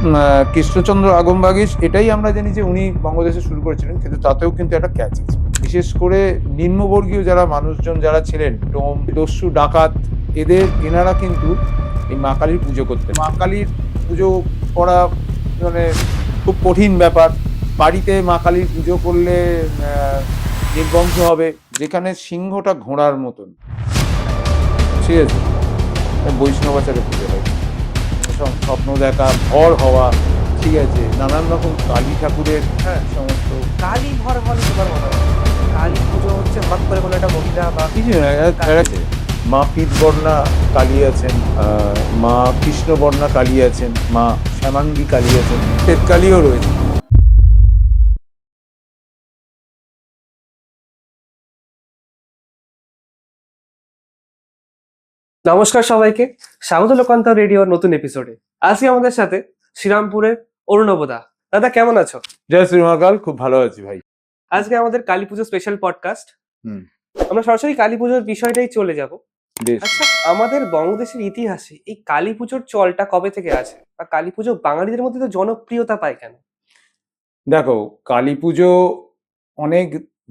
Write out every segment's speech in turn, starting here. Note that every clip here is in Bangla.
কৃষ্ণচন্দ্র আগমবাগীশ এটাই আমরা জানি যে উনি বঙ্গদেশে শুরু করেছিলেন, কিন্তু তাতেও কিন্তু একটা ক্যাচ আছে। বিশেষ করে নিম্নবর্গীয় যারা মানুষজন যারা ছিলেন, ডোম, দস্যু, ডাকাত, এনারা কিন্তু এই মা কালীর পুজো করতেন। মা কালীর পুজো করা মানে খুব কঠিন ব্যাপার। বাড়িতে মা কালীর পুজো করলে নির্বংশ হবে, যেখানে সিংহটা ঘোড়ার মতন, ঠিক আছে, বৈষ্ণবাচারে পুজো হয়। স্বপ্ন দেখা, ভর হওয়া, ঠিক আছে, নানান রকম কালী ঠাকুরের সমস্ত কালী ঘর বলে তোমার মনে হয়? কালী পুজো হচ্ছে হঠাৎ করে কোনো একটা মহিলা বা কিছু না, আছে। মা পীতবর্ণা কালী আছেন, মা কৃষ্ণবর্ণা কালী আছেন, মা শ্যামাঙ্গী কালী আছেন, শ্বেতকালীও রয়েছে। নমস্কার সবাইকে, স্বাগত লোকান্তর রেডিওর নতুন এপিসোডে। আজকে আমাদের সাথে শ্রীরামপুরের অরুণবদা। দাদা কেমন আছো? জয় শ্রী মহাকাল, খুব ভালো আছি ভাই। আজকে আমাদের কালী পুজো স্পেশাল পডকাস্ট। হুম, আমরা সরাসরি কালী পুজোর বিষয়টাই চলে যাব। বেশ। আচ্ছা, আমাদের বঙ্গদেশের ইতিহাসে এই কালী পুজোর চলটা কবে থেকে আছে, আর কালী পুজো বাঙালিদের মধ্যে তো জনপ্রিয়তা পায় কেন? দেখো, কালী পুজো অনেক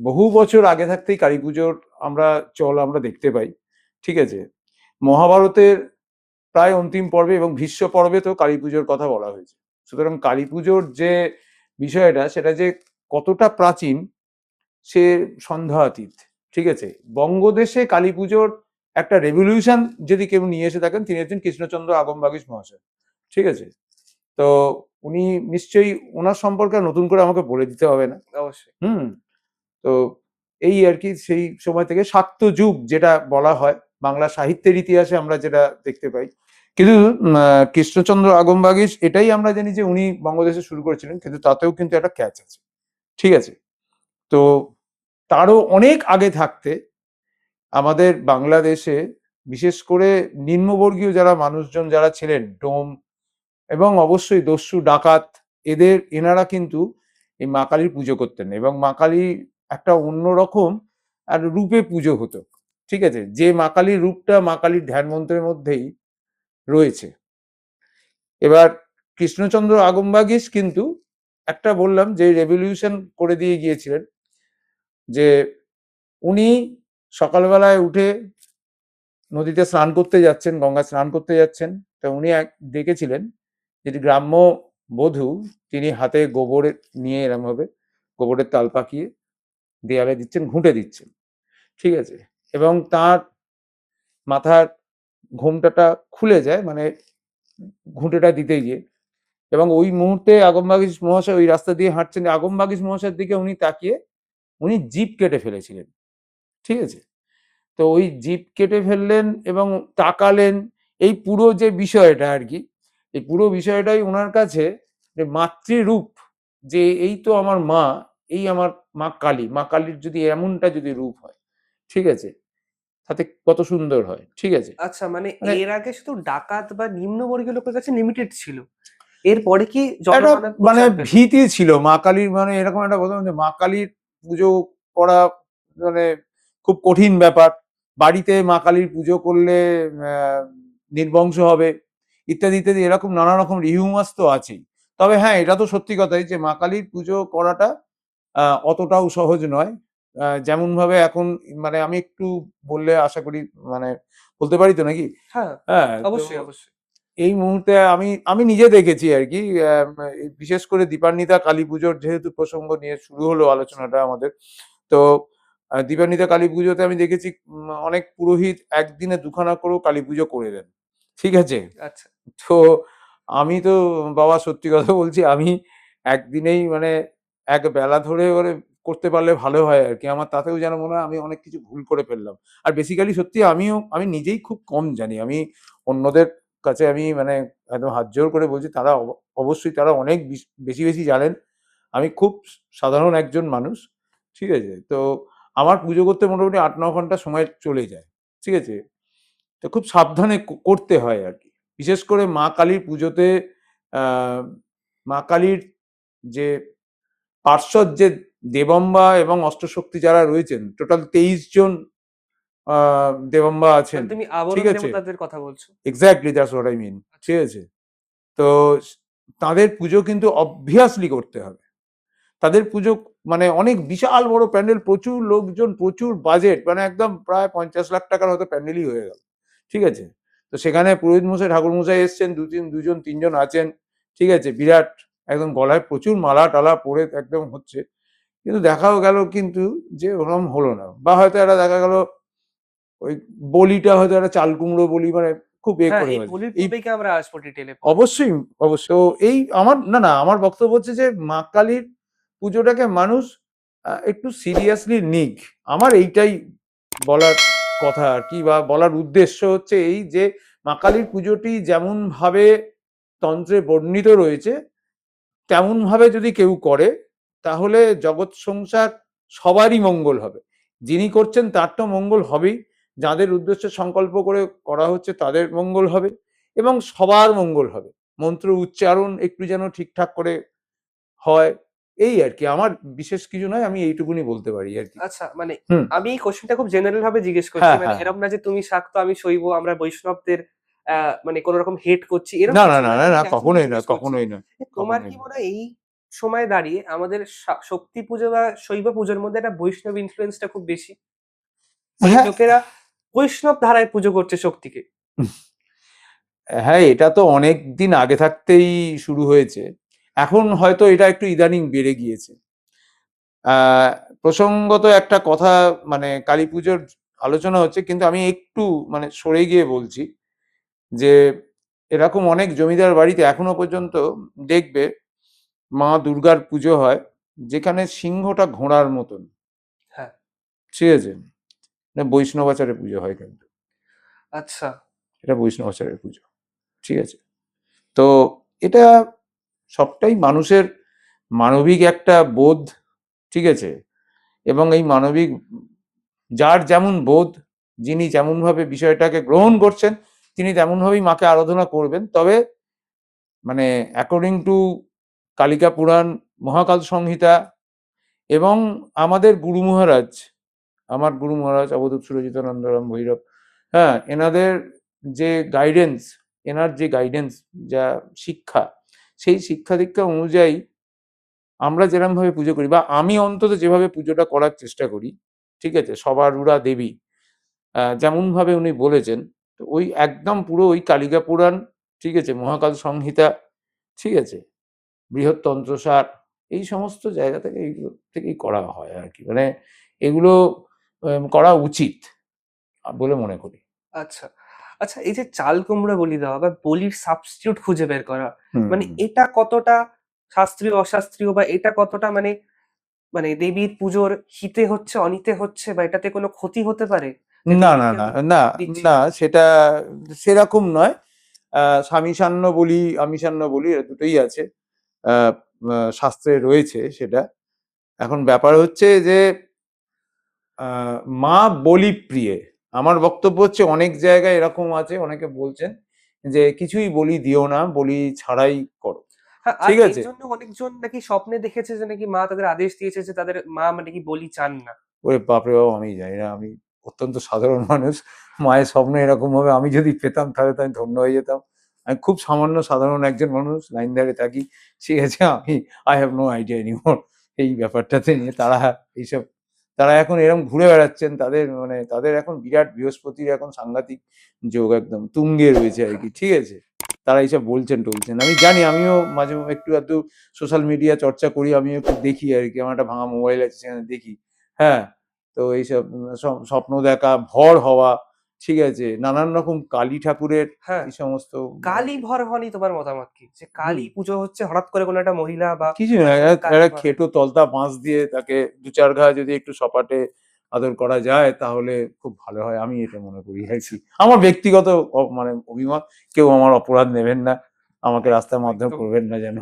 বহু বছর আগে থাকতেই কালী পুজোর আমরা দেখতে পাই, ঠিক আছে। মহাভারতের প্রায় অন্তিম পর্বে এবং ভীষ্ম পর্বে তো কালী পুজোর কথা বলা হয়েছে। সুতরাং কালী পুজোর যে বিষয়টা, সেটা যে কতটা প্রাচীন সে সন্দেহাতীত, ঠিক আছে। বঙ্গদেশে কালী পুজোর একটা রেভলিউশন যদি কেউ নিয়ে এসে থাকেন, তিনি হচ্ছেন কৃষ্ণচন্দ্র আগমবাগীশ মহাশয়, ঠিক আছে। তো উনি নিশ্চয়ই, ওনার সম্পর্কে নতুন করে আমাকে বলে দিতে হবে না। অবশ্যই। তো এই আর কি, সেই সময় থেকে শাক্ত যুগ যেটা বলা হয় বাংলা সাহিত্যের ইতিহাসে আমরা যেটা দেখতে পাই। কিন্তু কৃষ্ণচন্দ্র আগমবাগীশ এটাই আমরা জানি যে উনি বঙ্গদেশে শুরু করেছিলেন, কিন্তু তাতেও কিন্তু একটা ক্যাচ আছে, ঠিক আছে। তো তারও অনেক আগে থাকতে আমাদের বাংলাদেশে বিশেষ করে নিম্নবর্গীয় যারা মানুষজন যারা ছিলেন, ডোম এবং অবশ্যই দস্যু, ডাকাত, এনারা কিন্তু এই মা কালীর পুজো করতেন, এবং মা কালী একটা অন্যরকম আর রূপে পুজো হতো, ঠিক আছে। যে মা কালীর রূপটা মা কালীর ধ্যান মন্ত্রের মধ্যেই রয়েছে। এবার কৃষ্ণচন্দ্র আগমবাগীশ কিন্তু একটা বললাম যে রেভলিউশন করে দিয়ে গিয়েছিলেন, যে উনি সকালবেলায় উঠে নদীতে স্নান করতে যাচ্ছেন, গঙ্গা স্নান করতে যাচ্ছেন। তা উনি দেখেছিলেন যেটি গ্রাম্য বধূ, তিনি হাতে গোবর নিয়ে এরম ভাবে গোবরের তাল পাকিয়ে দেয়ালে দিচ্ছেন, ঘুঁটে দিচ্ছেন, ঠিক আছে। এবং তার মাথার ঘোমটাটা খুলে যায়, মানে ঘুঁটেটা দিতে গিয়ে, এবং ওই মুহূর্তে আগমবাগীশ মহাশয় ওই রাস্তা দিয়ে হাঁটছেন, আগমবাগীশ মহাশয়ের দিকে উনি তাকিয়ে উনি জিভ কেটে ফেলেছিলেন, ঠিক আছে। তো ওই জিভ কেটে ফেললেন এবং তাকালেন। এই পুরো যে বিষয়টা আর কি, এই পুরো বিষয়টাই ওনার কাছে যে মাতৃরূপ, যে এই তো আমার মা, এই আমার মা কালী, মা কালীর যদি এমনটা যদি রূপ হয়, ঠিক আছে, তাতে কত সুন্দর হয়, ঠিক আছে। আচ্ছা, মানে মানে এর আগে শুধু ডাকাত বা নিম্নবর্গীয় লোকের কাছে লিমিটেড ছিল, এরপরে কি একটা জনগণের মানে প্রচার পেল? ভীতি ছিল মা কালীর, মানে এরকম একটা বলতাম যে মা কালীর পুজো করা মানে খুব কঠিন ব্যাপার। বাড়িতে মা কালীর পুজো করলে আহ, নির্বংশ হবে, ইত্যাদি ইত্যাদি, এরকম নানা রকম রিউমার্স তো আছেই। তবে হ্যাঁ, এটা তো সত্যি কথাই যে মা কালীর পুজো করাটা অতটাও সহজ নয়। যেমন ভাবে এখন, মানে আমি একটু বললে আশা করি, মানে বলতে পারি তো নাকি? হ্যাঁ, হ্যাঁ, তো অবশ্যই অবশ্যই। এই মুহূর্তে আমি আমি নিজে দেখেছি আর কি, বিশেষ করে দীপান্বিতা কালী পুজোর যেহেতু প্রসঙ্গ নিয়ে শুরু হলো আলোচনাটা আমাদের। তো দীপান্বিতা কালী পুজোতে আমি দেখেছি অনেক পুরোহিত একদিনে দুখানা করেও কালী পুজো করে দেন, ঠিক আছে। আচ্ছা, তো আমি তো, বাবা সত্যি কথা বলছি, আমি একদিনেই মানে এক বেলা ধরে করতে পারলে ভালো হয় আর কি। আমার তাতেও যেন মনে হয় আমি অনেক কিছু ভুল করে ফেললাম। আর বেসিক্যালি সত্যি আমি নিজেই খুব কম জানি। আমি অন্যদের কাছে আমি মানে একদম হাত জোড় করে বলছি, তারা অবশ্যই তারা অনেক বেশি বেশি জানেন। আমি খুব সাধারণ একজন মানুষ, ঠিক আছে। তো আমার পুজো করতে মোটামুটি ৮-৯ ঘন্টা সময় চলে যায়, ঠিক আছে। তো খুব সাবধানে করতে হয় আর কি। বিশেষ করে মা কালীর পুজোতে আহ, মা কালীর যে পার্শ্বদ যে দেবম্বা এবং অষ্টশক্তি যারা রয়েছেন, টোটাল 23 জন দেবম্বা আছেন, মানে তুমি ঠিক আবরণ আছে। দেবতাদের কথা বলছো? Exactly, that's what I mean, আচ্ছা। ঠিক আছে। তো তাদের পুজো কিন্তু অবভিয়াসলি করতে হবে। তাদের পুজো মানে অনেক বিশাল বড় প্যান্ডেল, প্রচুর লোকজন, প্রচুর বাজেট, মানে একদম প্রায় 50 লাখ টাকার হয়তো প্যান্ডেলই হয়ে গেল, ঠিক আছে। তো সেখানে পুরোহিত মশাই ঠাকুর মশাই এসছেন, দুজন তিনজন আছেন, ঠিক আছে, বিরাট একদম গলায় প্রচুর মালা টালা পরে একদম হচ্ছে, কিন্তু দেখাও গেল কিন্তু যে ওরকম হলো না। বা হয়তো একটা দেখা গেল ওই বলিটা হয়তো একটা চাল কুমড়ো বলি, মানে খুব হ্যাঁ, করে এই হয়েছে। বলির এই পূর্বেই আমরা আসবো ডিটেলে। অবশ্যই, অবশ্যই। তো এই আমার না আমার বক্তব্য হচ্ছে যে মা কালীর পুজোটাকে মানুষ একটু সিরিয়াসলি নিক। আমার এইটাই বলার কথা আর কি, বা বলার উদ্দেশ্য হচ্ছে এই যে মা কালীর পুজোটি যেমন ভাবে তন্ত্রে বর্ণিত রয়েছে তেমন ভাবে যদি কেউ করে তাহলে জগৎ সংসার সবারই মঙ্গল হবে। যিনি করছেন তার তো মঙ্গল হবেই, যাদের উদ্দেশ্যে সংকল্প করে করা হচ্ছে তাদের মঙ্গল হবে, এবং সবার মঙ্গল হবে। মন্ত্র উচ্চারণ একটু যেন ঠিকঠাক করে হয়, এই আর কি। আমার বিশেষ কিছু নয়, আমি এইটুকুনি বলতে পারি আর কি। আচ্ছা, মানে হুম। আমি এই কোশ্চেনটা খুব জেনারেল ভাবে জিজ্ঞেস করছি, হ্যাঁ, মানে হ্যাঁ। এরকম না যে তুমি শাক্ত আমি শৈব, আমরা বৈষ্ণবদের মানে কোন রকম হেট করছি, এরকম না, না, কিছু না, না। না, আমি না, ক্যাজুয়ালি কখনোই না, জিজ্ঞেস করছি কখনোই না, যে তোমার কখনোই কি না। মনে হয় এই সময় দাঁড়িয়ে আমাদের শক্তি পুজো বা শৈব পুজোর মধ্যে একটা বৈষ্ণব ইনফ্লুয়েন্সটা খুব বেশি, মানে হ্যাঁ, লোকেরা বৈষ্ণব ধারায় পুজো করছে শক্তিকে? হ্যাঁ, এটা তো অনেক দিন আগে থাকতেই শুরু হয়েছে। এখন হয়তো এটা একটু ইদানিং বেড়ে গিয়েছে। আহ প্রসঙ্গত একটা কথা, মানে কালী পুজোর আলোচনা হচ্ছে, কিন্তু আমি একটু মানে সরে গিয়ে বলছি যে এরকম অনেক জমিদার বাড়িতে এখনো পর্যন্ত দেখবে মা দুর্গার পুজো হয় যেখানে সিংহটা ঘোড়ার মতন, হ্যাঁ। ঠিক আছে। বৈষ্ণবাচারের পুজো হয় কিন্তু, আচ্ছা। এটা বৈষ্ণবাচারের পুজো, ঠিক আছে। তো এটা সবটাই মানুষের মানবিক একটা বোধ, ঠিক আছে। এবং এই মানবিক, যার যেমন বোধ, যিনি যেমন ভাবে বিষয়টাকে গ্রহণ করছেন তিনি তেমন ভাবেই মাকে আরাধনা করবেন। তবে মানে অ্যাকর্ডিং টু কালিকা পুরাণ, মহাকাল সংহিতা এবং আমাদের গুরু মহারাজ, আমার গুরু মহারাজ অবধূত সুরজিতানন্দরাম ভৈরব, হ্যাঁ, এনাদের যে গাইডেন্স, এনার যে গাইডেন্স, যা শিক্ষা, সেই শিক্ষা দীক্ষা অনুযায়ী আমরা যেরকম ভাবে পুজো করি, বা আমি অন্তত যেভাবে পুজোটা করার চেষ্টা করি, ঠিক আছে, সবার উরা দেবী, যেমন ভাবে উনি বলেছেন, তো ওই একদম পুরো ওই কালিকা পুরাণ, ঠিক আছে, মহাকাল সংহিতা, ঠিক আছে, বৃহত্তন্ত্রসার, এই সমস্ত জায়গা থেকে এইগুলো থেকেই করা হয় আর কি। মানে এগুলো করা উচিত বলে মনে করি। আচ্ছা, আচ্ছা, এই যে চাল কুমড়া বলি দেওয়া বা বলির সাবস্টিটিউট খুঁজে বের করা, হুম। মানে এটা কতটা শাস্ত্রীয় অশাস্ত্রীয়, বা এটা কতটা মানে মানে দেবীর পুজোর হিতে হচ্ছে অনিতে হচ্ছে, বা এটাতে কোনো ক্ষতি হতে পারে যে না, না, দেবীকে না, আমি না, দিচ্ছি? না, সেটা সেরকম নয়। স্বামীসান্ন বলি, আমিষান্ন বলি, এরা দুটোই আছে, আহ, শাস্ত্রে রয়েছে সেটা। এখন ব্যাপার হচ্ছে যে মা বলি প্রিয়ে। আমার বক্তব্য হচ্ছে অনেক জায়গায় এরকম আছে, অনেকে বলছেন যে কিছুই বলি দিও না, বলি ছাড়াই করো, হ্যাঁ, আর ঠিক এর আছে। জন্য অনেকজন নাকি স্বপ্নে দেখেছে যে নাকি মা তাদের আদেশ দিয়েছে যে তাদের মা মানে কি বলি চান না। ওরে বাপরে বাবা, আমি জানি না, আমি অত্যন্ত সাধারণ মানুষ। মায়ের স্বপ্ন এরকম হবে আমি যদি পেতাম তাহলে তো আমি ধন্য হয়ে যেতাম। আমি খুব সামান্য সাধারণ একজন মানুষ, লাইন ধারে থাকি, ঠিক আছে। আমি I have no idea anymore এই ব্যাপারটাতে নিয়ে। তারা এইসব, তারা এখন এরকম ঘুরে বেড়াচ্ছেন, তাদের মানে তাদের এখন বিরাট বৃহস্পতির এখন সাংঘাতিক যোগ, একদম তুঙ্গে রয়েছে আর কি, ঠিক আছে। তারা এইসব বলছেন টলছেন, আমি জানি, আমিও মাঝে মাঝে একটু আধটু সোশ্যাল মিডিয়া চর্চা করি, আমিও একটু দেখি আর কি, আমার একটা ভাঙা মোবাইল আছে সেখানে দেখি, হ্যাঁ। তো এইসব স্বপ্ন দেখা, ভর হওয়া, ঠিক আছে, নানান রকম কালী ঠাকুরের হ্যাঁ, এই সমস্ত কালী ভর হওয়া নিয়ে তোমার মতামত কি, যে হুম, কালী পুজো হচ্ছে হঠাৎ করে কোনো একটা মহিলা বা কিছু না, মানুষ কালী একটা ভর? খেটো তলতা বাঁশ দিয়ে তাকে দু চার ঘা যদি একটু সপাটে আদর করা যায় তাহলে খুব ভালো হয়, আমি এটা মনে করি আর আচ্ছা, কি। আমার ব্যক্তিগত মানে অভিমত, কেউ আমার অপরাধ নেবেন না, আমাকে রাস্তায় মারধর একদম। করবেন না যেন,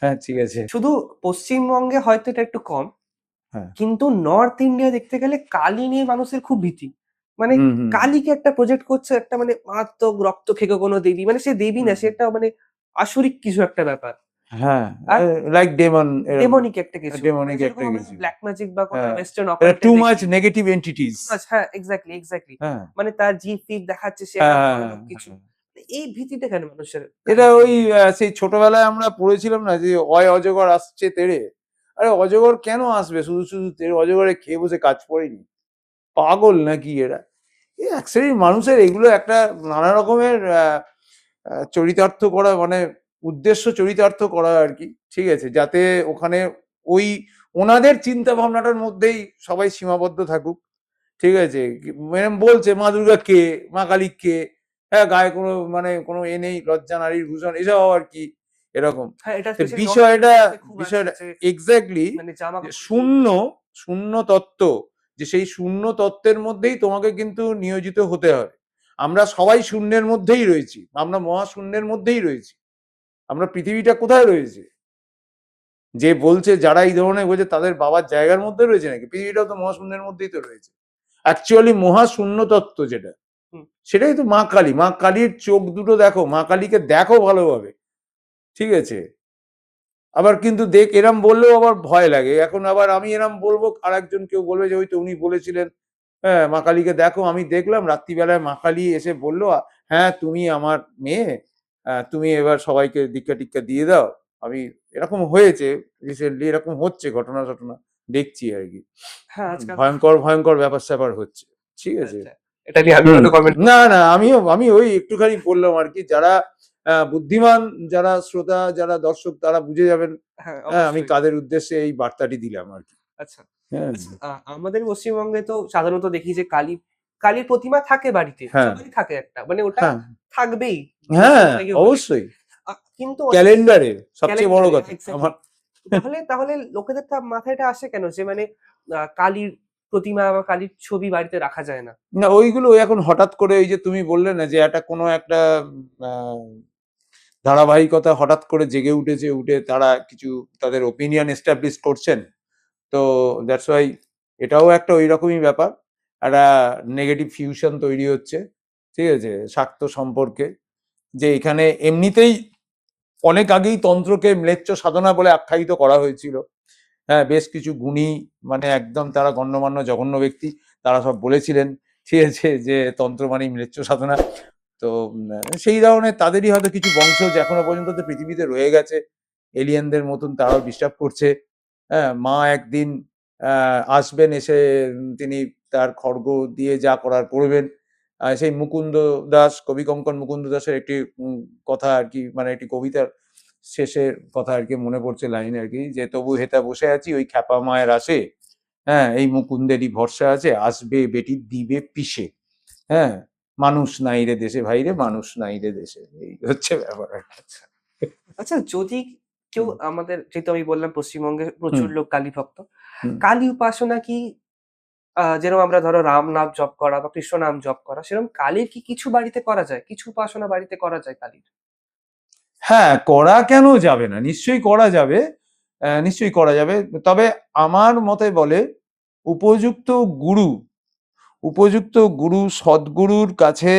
হ্যাঁ, ঠিক আছে। শুধু পশ্চিমবঙ্গে হয়তো এটা একটু কম, হ্যাঁ। কিন্তু নর্থ ইন্ডিয়া দেখতে গেলে কালী নিয়ে মানুষের খুব ভীতি। মানে হুম, হুম, কালীকে একটা প্রজেক্ট করছে একটা মানে মারাত্মক রক্ত খেকো কোনো দেবী, মানে সে দেবী না, হুম, সে একটা মানে আসরিক কিছু একটা ব্যাপার। হ্যাঁ, আর লাইক ডেমন, ডেমনিক একটা কিছু, মানে ডেমনিক যেরকম একটা আমরা কিছু, ব্ল্যাক ম্যাজিক বা কোনো হ্যাঁ, ওয়েস্টার্ন এটা অকাল্টে টু মাচ দেখি। Negative entities. হ্যাঁ, এক্স্যাক্টলি, এক্স্যাক্টলি। হ্যাঁ, মানে তার জিভ ফিভ দেখাচ্ছে, সে হ্যাঁ, একটা হ্যাঁ, ভয়ানক কিছু। হ্যাঁ, এই ভীতিটা কেন মানুষের? এটা ওই সেই ছোটবেলায় আমরা পড়েছিলাম না যে অয় অজগর আসছে তেড়ে। আরে অজগর কেন আসবে শুধু শুধু তেড়ে? অজগরে খেয়ে বসে কাজ পড়েনি? পাগল নাকি এরা? এই এক শ্রেণীর মানুষের এগুলো একটা নানা রকমের চরিতার্থ করা, মানে উদ্দেশ্য চরিতার্থ করা আর কি, ঠিক আছে, যাতে ওখানে ওই ওনাদের চিন্তা ভাবনাটার মধ্যেই সবাই সীমাবদ্ধ থাকুক, ঠিক আছে। ম্যাম বলছে মা দুর্গা কে, মা কালী কে, হ্যাঁ গায়ে কোনো মানে কোনো এ নেই, লজ্জা নারীর ভূষণ, এসব আর কি এরকম। হ্যাঁ, এটা তো স্পেশালি নর্থ বিষয়টা ইন্ডিয়াতে খুব আছে বিষয়টা যে এক্স্যাক্টলি মানে জামা যে কাপড় শূন্য শূন্য তত্ত্ব, যে সেই শূন্য তত্ত্বের মধ্যেই তোমাকে কিন্তু নিয়োজিত হতে হবে। আমরা সবাই শূন্যের মধ্যেই রয়েছি, আমরা মহাশূন্যের মধ্যেই রয়েছি। আমরা পৃথিবীটা কোথায় রয়েছে? যে বলছে, যারা এই ধরনের বলছে তাদের বাবার জায়গার মধ্যে রয়েছে নাকি? পৃথিবীটাও তো মহাশূন্যের মধ্যেই তো রয়েছে। অ্যাকচুয়ালি মহাশূন্য তত্ত্ব যেটা, হুম। সেটাই তো মা কালী। মা কালীর চোখ দুটো দেখো, মা কালীকে দেখো ভালোভাবে, ঠিক আছে। আবার কিন্তু দেখ, এরম বললেও আবার ভয় লাগে। এখন আবার আমি এরম বলবো, আর একজন কেউ বলবে যে ওই তো উনি বলেছিলেন, হ্যাঁ মা কালীকে দেখো। আমি দেখলাম রাত্রিবেলায় মা কালী এসে বললো, হ্যাঁ তুমি আমার মেয়ে, তুমি এবার সবাইকে দীক্ষা টিক্ষা দিয়ে দাও। আমি এরকম হয়েছে রিসেন্টলি, এরকম হচ্ছে ঘটনা টটনা দেখছি আর কি। হ্যাঁ, আজকাল ভয়ঙ্কর ভয়ঙ্কর ব্যাপার স্যাপার হচ্ছে, ঠিক আছে। আচ্ছা, এটা নিয়ে আমি কোনো কমেন্ট না না, আমি ওই একটুখানি বললাম আর কি, যারা বুদ্ধিমান, যারা শ্রোতা, যারা দর্শক, তারা বুঝে যাবেন হ্যাঁ, আমি অবশ্যই। কাদের উদ্দেশ্যে এই বার্তাটি দিলাম আর কি। আচ্ছা, হ্যাঁ আচ্ছা, আমাদের পশ্চিমবঙ্গে তো সাধারণত দেখি যে কালীর প্রতিমা থাকে বাড়িতে। হ্যাঁ সবারই থাকে একটা। মানে ওটা হ্যাঁ থাকবেই। হ্যাঁ, পশ্চিমবঙ্গে কেউ হলে। অবশ্যই। কিন্তু ক্যালেন্ডারে সবচেয়ে বড় ক্যালেন্ডারে কথা এক্সাক্টলি। আমার। তাহলে তাহলে লোকেদের মাথায় এটা আসে কেন যে মানে কালীর প্রতিমা বা কালীর ছবি বাড়িতে রাখা যায় না? না, ওইগুলো এখন হঠাৎ করে ওই যে তুমি বললে না যে একটা কোনো একটা আহ, ধারাবাহিকতা হঠাৎ করে জেগে উঠেছে, উঠে তারা কিছু তাদের ওপিনিয়ন এস্টাবলিশ করছেন। তো দ্যাটস ওয়াই এটাও একটা ওই রকমই ব্যাপার, একটা নেগেটিভ ফিউশন তৈরি হচ্ছে, ঠিক আছে, শাক্ত সম্পর্কে। যে এখানে এমনিতেই অনেক আগেই তন্ত্রকে ম্লেচ্ছ সাধনা বলে আখ্যায়িত করা হয়েছিল। হ্যাঁ, বেশ কিছু গুণী, মানে একদম তারা গণ্যমান্য জঘন্য ব্যক্তি, তারা সব বলেছিলেন, ঠিক আছে, যে তন্ত্র মানেই ম্লেচ্ছ সাধনা। তো সেই ধরনের তাদেরই হয়তো কিছু বংশজ এখনো পর্যন্ত তো পৃথিবীতে রয়ে গেছে, এলিয়েনদের মতন তারাও ডিস্টার্ব করছে। হ্যাঁ, মা একদিন আসবেন, এসে তিনি তার খড়গ দিয়ে যা করার করবেন। সেই মুকুন্দ দাস, কবি কঙ্কন মুকুন্দ দাসের একটি কথা আর কি, মানে একটি কবিতার শেষের কথা আর কি মনে পড়ছে লাইন আর কি, যে তবু হেতা বসে আছি ওই খ্যাপা মায়ের আসে, হ্যাঁ এই মুকুন্দেরই ভরসা আছে, আসবে বেটি দিবে পিষে, হ্যাঁ মানুষ নাই রে দেশে ভাইরে, মানুষ নাই রে দেশে, এই হচ্ছে ব্যাপার আর কি। আচ্ছা। আচ্ছা, যদি কেউ হুম আমাদের যেহেতু আমি বললাম পশ্চিমবঙ্গে হুম প্রচুর লোক কালী ভক্ত। হুম। কালী উপাসনা কি যেরকম আমরা ধরো রাম নাম জপ করা বা কৃষ্ণ নাম জপ করা সেরকম কালীর কি কিছু বাড়িতে করা যায়? কিছু উপাসনা বাড়িতে করা যায় কালীর? হ্যাঁ, করা কেন যাবে না? নিশ্চয়ই করা যাবে, নিশ্চয়ই করা যাবে। তবে আমার মতে বলে, উপযুক্ত গুরু, উপযুক্ত গুরু, সদ্গুরুর কাছে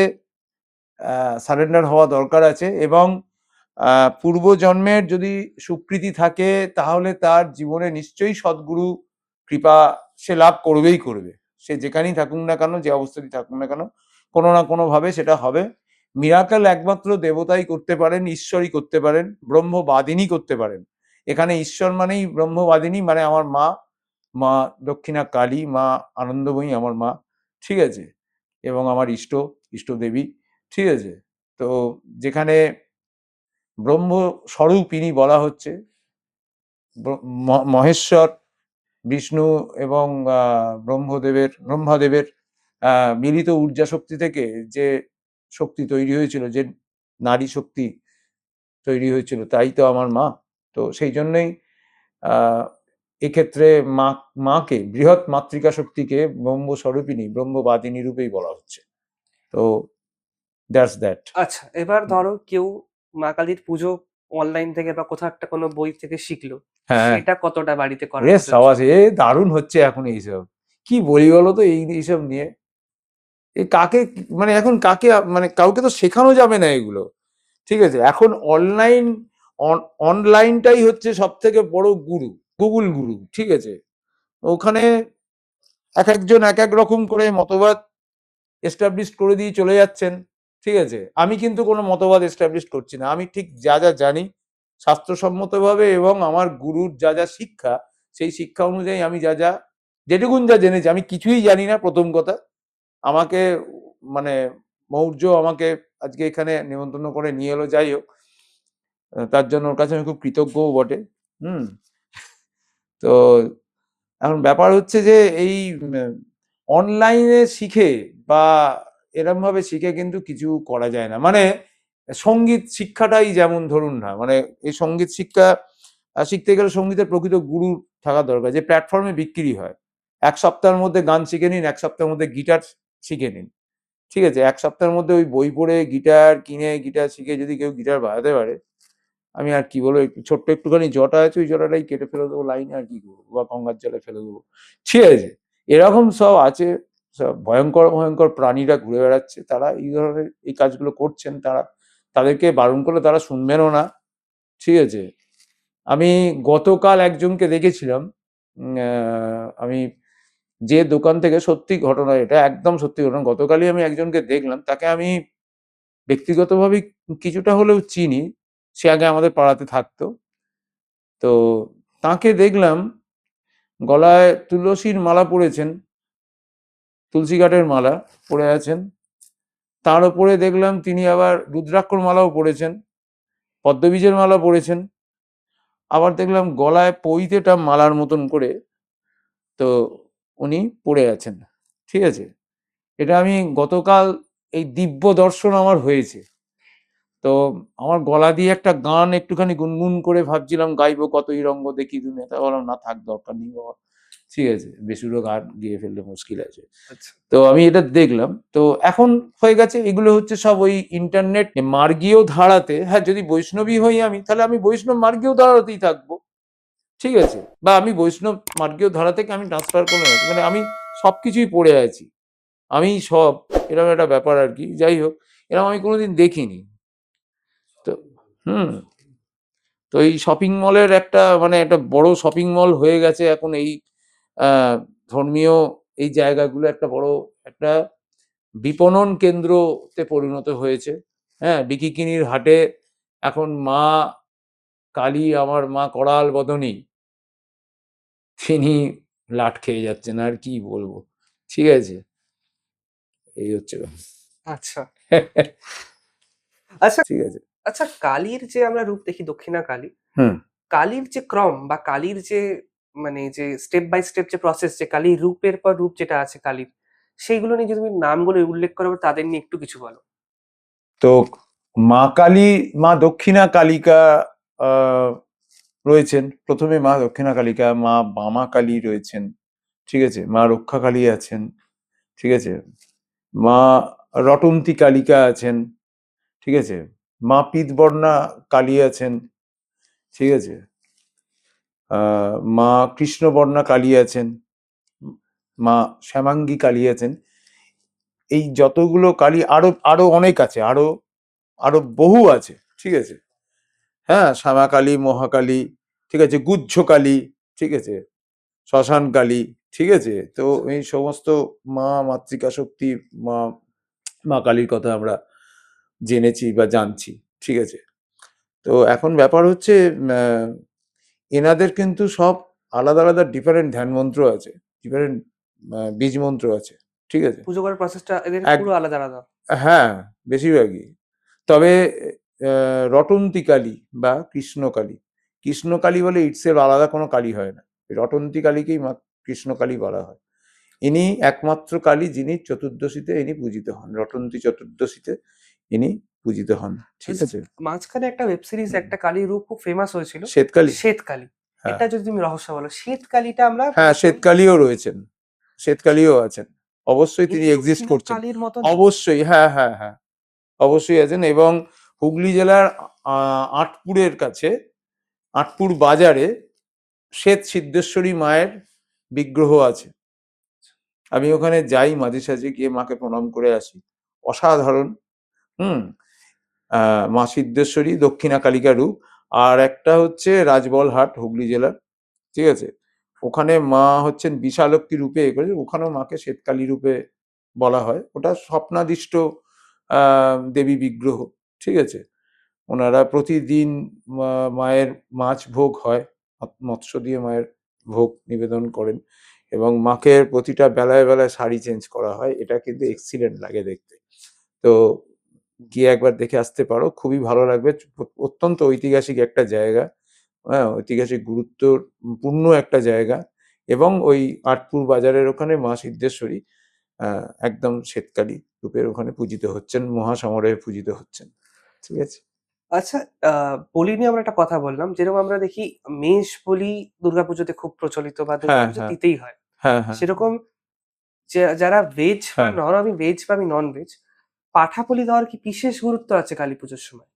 সারেন্ডার হওয়া দরকার আছে, এবং পূর্বজন্মের যদি স্বীকৃতি থাকে তাহলে তার জীবনে নিশ্চয়ই সদ্গুরু কৃপা সে লাভ করবেই করবে। সে যেখানেই থাকুক না কেন, যে অবস্থাতেই থাকুক না কেন, কোনো না কোনো ভাবে সেটা হবে। মিরাকেল একমাত্র দেবতাই করতে পারেন, ঈশ্বরই করতে পারেন, ব্রহ্মবাদিনী করতে পারেন। এখানে ঈশ্বর মানেই ব্রহ্মবাদিনী, মানে আমার মা, মা দক্ষিণা কালী, মা আনন্দময়ী আমার মা, ঠিক আছে, এবং আমার ইষ্ট দেবী, ঠিক আছে। তো যেখানে ব্রহ্ম স্বরূপিনী বলা হচ্ছে, মহেশ্বর, বিষ্ণু এবং ব্রহ্মাদেবের মিলিত ঊর্জা শক্তি থেকে যে শক্তি তৈরি হয়েছিল, যে নারী শক্তি তৈরি হয়েছিল, তাই তো আমার মা। তো সেই জন্যই আহ এক্ষেত্রে মাকে, বৃহৎ মাতৃকা শক্তিকে ব্রহ্ম স্বরূপিনী, ব্রহ্মবাদিনী রূপেই বলা হচ্ছে। তো দ্যাটস দ্যাট। আচ্ছা, এবার ধরো কেউ মা কালীর পুজো অনলাইন থেকে বা কোথাও একটা কোনো বই থেকে শিখলো। হ্যাঁ, সেটা কতটা বাড়িতে করা রে প্রযোজ্য? সাবাস, এ দারুণ হচ্ছে এখন এইসব। কি বলি বলো তো এইসব নিয়ে? এ কাকে, মানে এখন কাকে, মানে কাউকে তো শেখানো যাবে না এগুলো, ঠিক আছে। এখন অনলাইনটাই হচ্ছে সব থেকে বড় গুরু, গুগল গুরু, ঠিক আছে। ওখানে এক একজন এক এক রকম করে মতবাদ এস্টাবলিশ করে দিয়ে চলে যাচ্ছেন, ঠিক আছে, আমি কিন্তু কোনো মতবাদ এস্টাবলিশ করছি না, আমি ঠিক যা যা জানি শাস্ত্রসম্মতভাবে এবং আমার গুরুর যা যা শিক্ষা, সেই শিক্ষা অনুযায়ী আমি যা যা যেটুকুন যা জেনেছি, আমি কিছুই জানি না প্রথম কথা। আমাকে মানে মৌর্য আমাকে আজকে এখানে নিমন্ত্রণ করে নিয়ে এলো, যাই হোক তার জন্য ওর কাছে আমি খুব কৃতজ্ঞও বটে। হুম। তো এখন ব্যাপার হচ্ছে যে এই অনলাইনে শিখে বা এরম ভাবে শিখে কিন্তু কিছু করা যায় না। মানে সঙ্গীত শিক্ষাটাই যেমন ধরুন না, মানে এই সঙ্গীত শিক্ষা শিখতে গেলে সঙ্গীতের প্রকৃত গুরু থাকা দরকার, যে প্ল্যাটফর্মে বিক্রি হয়। 1 সপ্তাহের মধ্যে গান শিখে নিন, 1 সপ্তাহের মধ্যে গিটার শিখে নিন, ঠিক আছে? 1 সপ্তাহের মধ্যে ওই বই পড়ে গিটার কিনে গিটার শিখে যদি কেউ গিটার বাজাতে পারে, আমি আর কি বলবো, একটু ছোট্ট একটুখানি জটা আছে, ওই জটাটাই কেটে ফেলে দেবো লাইনে, আর কি করবো, বা গঙ্গার জলে ফেলে দেবো, ঠিক আছে? এরকম সব আছে, সব ভয়ঙ্কর ভয়ঙ্কর প্রাণীরা ঘুরে বেড়াচ্ছে, তারা এই ধরনের এই কাজগুলো করছেন, তারা তাদেরকে বারণ করলে তারা শুনবেনও না, ঠিক আছে? আমি গতকাল একজনকে দেখেছিলাম, আমি যে দোকান থেকে, সত্যি ঘটনা, এটা একদম সত্যি ঘটনা, গতকালই আমি একজনকে দেখলাম, তাকে আমি ব্যক্তিগতভাবে কিছুটা হলেও চিনি, সে আগে আমাদের পাড়াতে থাকতো। তো তাকে দেখলাম গলায় তুলসীর মালা পরেছেন, তুলসী কাঠের মালা পরে আছেন, তার উপরে দেখলাম তিনি আবার রুদ্রাক্ষর মালাও পরেছেন, পদ্মবীজের মালা পরেছেন, আবার দেখলাম গলায় পৈতেটা মালার মতন করে তো উনি পরে আছেন, ঠিক আছে? এটা আমি গতকাল এই দিব্য দর্শন আমার হয়েছে। তো আমার গলা দিয়ে একটা গান একটুখানি গুনগুন করে ভাবছিলাম গাইবো, কতই রঙ্গ দেখি দুনে, তা বললাম না, থাক, দরকার নেই বাবা, ঠিক আছে, বেসুরো গান গেয়ে ফেললে মুশকিল আছে। আচ্ছা। তো আমি এটা দেখলাম, তো এখন হয়ে গেছে এগুলো হচ্ছে সব ওই ইন্টারনেট মার্গীয় ধারাতে। হ্যাঁ, যদি বৈষ্ণবী হই আমি, তাহলে আমি বৈষ্ণব মার্গীয় ধারাতেই থাকবো, ঠিক আছে? বা আমি বৈষ্ণব মার্গীয় ধারা থেকে আমি ট্রান্সফার করে নেবো, মানে আমি সবকিছুই পড়ে আছি, আমি সব, এরকম একটা ব্যাপার আর কি। যাই হোক, এরকম আমি কোনোদিন দেখিনি। তো হুম, তো এই শপিং মলের একটা, মানে একটা বড় শপিং মল হয়ে গেছে এখন এই ধর্মীয় এই জায়গাগুলো, একটা বড় একটা বিপণন কেন্দ্রতে পরিণত হয়েছে। হ্যাঁ, বিকিকিনির হাটে এখন মা কালী, আমার মা করাল বদনী, তিনি লাট খেয়ে যাচ্ছেন, আর কি বলবো, ঠিক আছে? এই হচ্ছে ব্যাপার। আচ্ছা। আচ্ছা। ঠিক আছে। আচ্ছা, কালীর যে আমরা রূপ দেখি দক্ষিণা কালী, হুম। কালীর যে ক্রম বা কালীর যে মানে যে স্টেপ বাই স্টেপ যে প্রসেস, যে কালীর রূপের পর রূপ যেটা আছে কালীর, সেইগুলো নিয়ে যদি তুমি নামগুলো উল্লেখ করো, তাদের নিয়ে একটু কিছু বলো। তো মা কালী, মা দক্ষিণা কালিকা আহ রয়েছেন। প্রথমে মা দক্ষিণা কালিকা, মা বামা কালী রয়েছেন, ঠিক আছে? মা রক্ষা কালী আছেন, ঠিক আছে? মা রটন্তী কালিকা আছেন, ঠিক আছে? মা পিতবর্ণা কালী আছেন, ঠিক আছে? মা কৃষ্ণবর্ণা কালী আছেন, মা শ্যামাঙ্গী কালী আছেন। এই যতগুলো কালী, আরো আরো অনেক আছে, আরো আরো বহু আছে, ঠিক আছে? হ্যাঁ, শ্যামা কালী, মহাকালী, ঠিক আছে, গুজ্জ কালী, ঠিক আছে, শ্মশান কালী, ঠিক আছে? তো এই সমস্ত মা, মাতৃকা শক্তি, মা মা কালীর কথা আমরা জেনেছি বা জানছি, ঠিক আছে? তো এখন ব্যাপার হচ্ছে এনাদের কিন্তু সব আলাদা আলাদা ডিফারেন্ট ধ্যান মন্ত্র আছে, ডিফারেন্ট বীজ মন্ত্র আছে, ঠিক আছে? পুজো করার প্রসেসটা এদের এক পুরো আলাদা আলাদা। হ্যাঁ, বেশিরভাগই। তবে রটন্তী কালী বা কৃষ্ণকালী, কৃষ্ণকালী বলে ইটসেলফ আলাদা কোনো কালী হয় না, রটন্তী কালীকেই কৃষ্ণকালী বলা হয়। ইনি একমাত্র কালী যিনি চতুর্দশীতে ইনি পূজিত হন, রটন্তী চতুর্দশীতে ইনি পূজিত হন, ঠিক আছে? মাঝখানে একটা ওয়েব সিরিজ, একটা কালীর রূপ খুব ফেমাস হয়েছিল, শ্বেতকালী, শ্বেতকালী। হ্যাঁ। এটা যদি তুমি রহস্য বলো, শ্বেতকালীটা আমরা হ্যাঁ, শ্বেতকালীও রয়েছেন, শ্বেতকালীও আছেন, অবশ্যই তিনি ইনি এক্সিস্ট দক্ষিণা করছেন, কালীর মতন। অবশ্যই, হ্যাঁ হ্যাঁ হ্যাঁ, অবশ্যই আছেন। এবং হুগলি জেলার আটপুরের কাছে, আটপুর বাজারে শ্বেত সিদ্ধেশ্বরী মায়ের বিগ্রহ আছে। আমি ওখানে যাই মাঝে সাঝে, গিয়ে মাকে প্রণাম করে আসি, অসাধারণ। হুম। মা সিদ্ধেশ্বরী দক্ষিণা কালিকা রূপ। আর একটা হচ্ছে রাজবলহাট, হুগলি জেলার, ঠিক আছে? ওখানে মা হচ্ছেন বিশালক্ষী রূপে এ করে, ওখানেও মাকে শ্বেতকালী রূপে বলা হয়। ওটা স্বপ্নাদিষ্ট দেবী বিগ্রহ, ঠিক আছে। ওনারা প্রতিদিন মায়ের মাছ ভোগ হয়, মৎস্য দিয়ে মায়ের ভোগ নিবেদন করেন, এবং মাকে প্রতিটা বেলায় বেলায় শাড়ি চেঞ্জ করা হয়। এটা কিন্তু এক্সিলেন্ট লাগে দেখতে। তো গিয়ে একবার দেখে আসতে পারো, খুবই ভালো লাগবে। অত্যন্ত ঐতিহাসিক একটা জায়গা, হ্যাঁ, ঐতিহাসিক গুরুত্বপূর্ণ একটা জায়গা। এবং ওই আটপুর বাজারের ওখানে মা সিদ্ধেশ্বরী একদম শ্বেতকালী রূপের ওখানে পূজিত হচ্ছেন, মহাসমরে পূজিত হচ্ছেন, ঠিক আছে। আচ্ছা, বলি নিয়ে আমরা একটা কথা বললাম, যেরকম আমরা দেখি মেষ বলি দুর্গাপুজোতে খুব প্রচলিত বা হ্যাঁ, দুর্গাপুজো হ্যাঁ, দিতেই হয়। হ্যাঁ, হ্যাঁ, সেরকম যারা ভেজ বা হ্যাঁ। আমি ভেজ বা আমি নন ভেজ, পাঠা বলি দেওয়ার কি বিশেষ গুরুত্ব আছে কালী পুজোর সময়?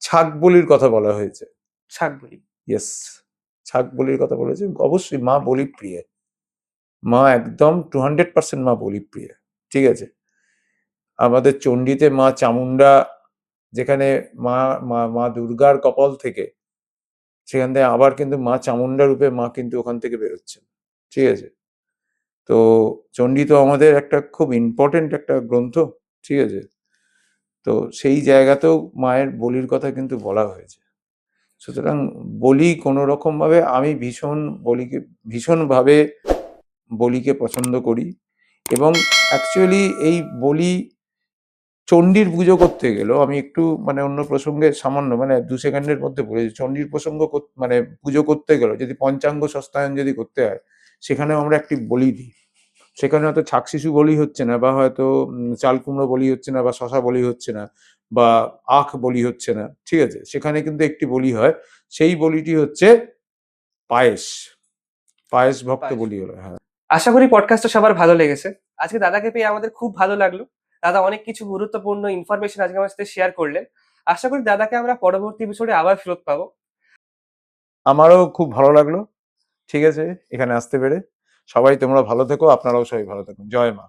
ছাগ বলির কথা বলা হয়েছে। শাক বলি। ইয়েস, ছাগ বলির কথা বলেছে। অবশ্যই মা বলি প্রিয়, মা একদম 200% মা বলি প্রিয়, ঠিক আছে। আমাদের চণ্ডীতে মা চামুন্ডা, যেখানে মা মা মা দুর্গার কপাল থেকে, সেখান থেকে আবার কিন্তু মা চামুন্ডা রূপে মা কিন্তু ওখান থেকে বেরোচ্ছেন, ঠিক আছে। তো চণ্ডী তো আমাদের একটা খুব ইম্পর্টেন্ট একটা গ্রন্থ, ঠিক আছে। তো সেই জায়গাতেও মায়ের বলির কথা কিন্তু বলা হয়েছে। সুতরাং বলি কোনো রকম ভাবে আমি ভীষণভাবে বলিকে পছন্দ করি। এবং অ্যাকচুয়ালি এই বলি চণ্ডীর পুজো করতে গেলেও আমি একটু মানে অন্য প্রসঙ্গে সামান্য মানে 2 সেকেন্ডের মধ্যে বলেছি, চণ্ডীর প্রসঙ্গ মানে পুজো করতে গেলেও যদি পঞ্চাঙ্গ সস্তায়ন যদি করতে হয়, সেখানেও আমরা একটি বলি দিই। সেখানে হয়তো ছাক শিশু বলি হচ্ছে না, বা হয়তো চাল কুমড়ো বলি হচ্ছে না, বা শশা বলি হচ্ছে না, বা আখ বলি হচ্ছে না, ঠিক আছে। সেখানে কিন্তু একটি বলি হয়, সেই বলিটি হচ্ছে পায়েস, পায়েস ভক্ত পায়েস। বলি হলো, হ্যাঁ। আশা করি পডকাস্টটা সবার ভালো লেগেছে। আজকে দাদাকে পেয়ে আমাদের খুব ভালো লাগলো। দাদা অনেক কিছু গুরুত্বপূর্ণ ইনফরমেশন আজকে আমার সাথে শেয়ার করলেন। আশা করি দাদাকে আমরা পরবর্তী এপিসোডে আবার ফেরত পাবো। আমারও খুব ভালো লাগলো, ঠিক আছে, এখানে আসতে পেরে। সবাই তোমরা ভালো থেকো, আপনারাও সবাই ভালো থাকুন। জয় মা।